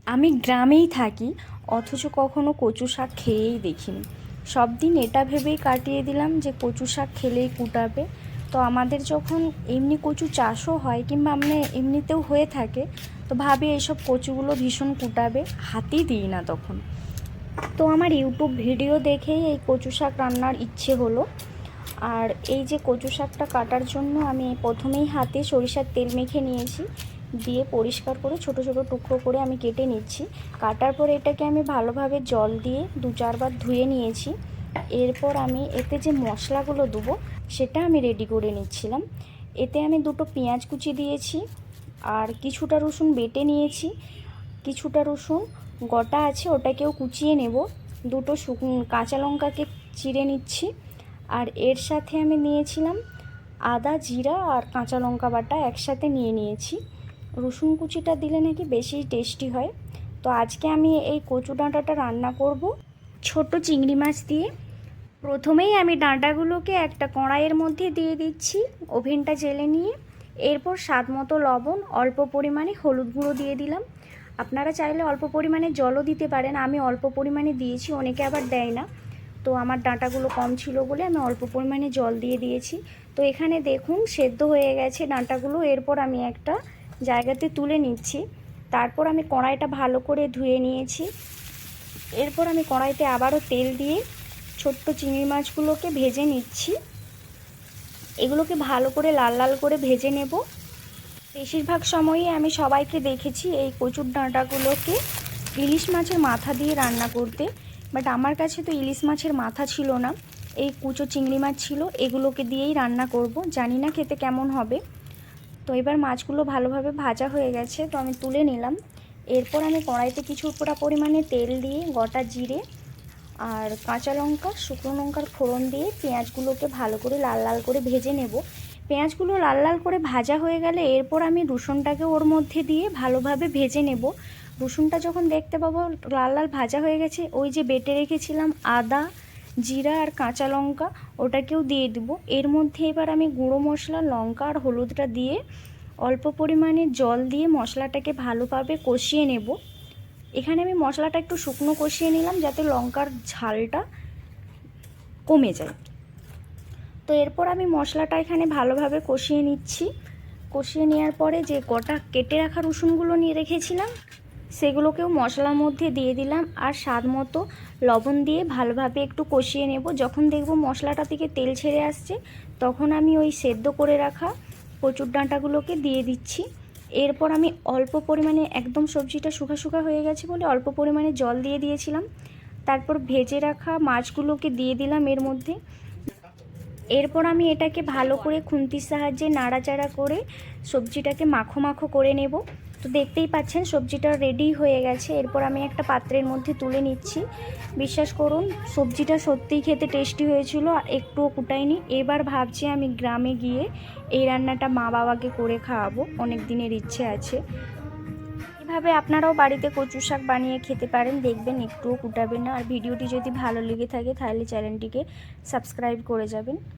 আমি গ্রামেই থাকি, অথচ কখনো কচু শাক খেয়েই দেখিনি। সব দিন এটা ভেবেই কাটিয়ে দিলাম যে কচু শাক খেলেই কুটাবে। তো আমাদের যখন এমনি কচু চাষও হয় কিংবা আমরা এমনিতেও হয়ে থাকে, তো ভাবি এইসব কচুগুলো ভীষণ কুটাবে, হাতেই দিই না তখন। তো আমার ইউটিউব ভিডিও দেখেই এই কচু শাক রান্নার ইচ্ছে হলো। আর এই যে কচু শাকটা কাটার জন্য আমি প্রথমেই হাতে সরিষার তেল মেখে নিয়েছি, দিয়ে পরিষ্কার করে ছোট ছোট টুকরো করে আমি কেটে নিচ্ছি। কাটার পরে এটাকে আমি ভালোভাবে জল দিয়ে 2-4 বার ধুয়ে নিয়েছি। এরপর আমি এতে যে মশলাগুলো দেবো সেটা আমি রেডি করে নিচ্ছিলাম। এতে আমি 2টো পেঁয়াজ কুচি দিয়েছি, আর কিছুটা রসুন বেটে নিয়েছি, কিছুটা রসুন গোটা আছে ওটাকেও কুচিয়ে নেব। 2টো কাঁচা লঙ্কাকে চিড়ে নিচ্ছি। আর এর সাথে আমি নিয়েছিলাম আদা, জিরা আর কাঁচা লঙ্কা বাটা একসাথে নিয়ে নিয়েছি। রসুন কুচিটা দিলে নাকি বেশি টেস্টি হয়। তো আজকে আমি এই কচু ডাঁটাটা রান্না করব ছোট চিংড়ি মাছ দিয়ে। প্রথমেই আমি ডাঁটাগুলোকে একটা কড়াইয়ের মধ্যে দিয়ে দিচ্ছি, ওভেনটা জ্বেলে নিয়ে। এরপর স্বাদ মতো লবণ, অল্প পরিমাণে হলুদ গুঁড়ো দিয়ে দিলাম। আপনারা চাইলে অল্প পরিমাণে জলও দিতে পারেন, আমি অল্প পরিমাণে দিয়েছি, অনেকে আবার দেয় না। তো আমার ডাঁটাগুলো কম ছিল বলে আমি অল্প পরিমাণে জল দিয়ে দিয়েছি। তো এখানে দেখুন সেদ্ধ হয়ে গেছে ডাঁটাগুলো। এরপর আমি একটা জায়গাতে তুলে নিচ্ছি। তারপর আমি কড়াইটা ভালো করে ধুয়ে নিয়েছি। এরপর আমি কড়াইতে আবারও তেল দিয়ে ছোট্ট চিংড়ি মাছগুলোকে ভেজে নিচ্ছি। এগুলোকে ভালো করে লাল লাল করে ভেজে নেব। বেশিরভাগ সময়ই আমি সবাইকে দেখেছি এই কচুর ডাঁটাগুলোকে ইলিশ মাছের মাথা দিয়ে রান্না করতে, বাট আমার কাছে তো ইলিশ মাছের মাথা ছিল না, এই কুচো চিংড়ি মাছ ছিল। এগুলোকে দিয়েই রান্না করব, জানি না খেতে কেমন হবে। তো এবার মাছগুলো ভালোভাবে ভাজা হয়ে গেছে, তো আমি তুলে নিলাম। এরপর আমি কড়াইতে কিছুটা পরিমাণে তেল দিয়ে গোটা জিরে আর কাঁচা লঙ্কা, শুকনো লঙ্কার ফোড়ন দিয়ে পেঁয়াজগুলোকে ভালো করে লাল লাল করে ভেজে নেব। পেঁয়াজগুলো লাল লাল করে ভাজা হয়ে গেলে এরপর আমি রসুনটাকে ওর মধ্যে দিয়ে ভালোভাবে ভেজে নেব। রসুনটা যখন দেখতে পাবো লাল লাল ভাজা হয়ে গেছে, ওই যে বেটে রেখেছিলাম আদা, জিরা আর কাঁচা লঙ্কা, ওটাকেও দিয়ে দেবো। এর মধ্যে এবার আমি গুঁড়ো মশলা, লঙ্কা আর হলুদটা দিয়ে অল্প পরিমাণে জল দিয়ে মশলাটাকে ভালোভাবে কষিয়ে নেব। এখানে আমি মশলাটা একটু শুকনো কষিয়ে নিলাম যাতে লঙ্কার ঝালটা কমে যায়। তো এরপর আমি মশলাটা এখানে ভালোভাবে কষিয়ে নিচ্ছি। কষিয়ে নেওয়ার পরে যে গোটা কেটে রাখা রসুনগুলো নিয়ে রেখেছিলাম সেগুলোকেও মশলার মধ্যে দিয়ে দিলাম, আর স্বাদ মতো লবণ দিয়ে ভালোভাবে একটু কষিয়ে নেব। যখন দেখব মশলাটা থেকে তেল ছেড়ে আসছে তখন আমি ওই সেদ্ধ করে রাখা কচুর ডাঁটাগুলোকে দিয়ে দিচ্ছি। এরপর আমি অল্প পরিমাণে, একদম সবজিটা শুকা শুকা হয়ে গেছে বলে অল্প পরিমাণে জল দিয়ে দিয়েছিলাম। তারপর ভেজে রাখা মাছগুলোকে দিয়ে দিলাম এর মধ্যে। এরপর আমি এটাকে ভালো করে খুন্তির সাহায্যে নাড়াচাড়া করে সবজিটাকে মাখো মাখো করে নেব। তো দেখতেই পাচ্ছেন সবজিটা রেডি হয়ে গেছে। এরপর আমি একটা পাত্রের মধ্যে তুলে নিচ্ছি। বিশ্বাস করুন সবজিটা সত্যিই খেতে টেস্টি হয়েছিল, আর একটুও কুটাইনি। এবার ভাবছি আমি গ্রামে গিয়ে এই রান্নাটা মা বাবাকে করে খাওয়াবো, অনেক দিনের ইচ্ছে আছে। এভাবে আপনারাও বাড়িতে কচু শাক বানিয়ে খেতে পারেন, দেখবেন একটুও কুটাবে না। আর ভিডিওটি যদি ভালো লেগে থাকে তাহলে চ্যানেলটিকে সাবস্ক্রাইব করে যাবেন।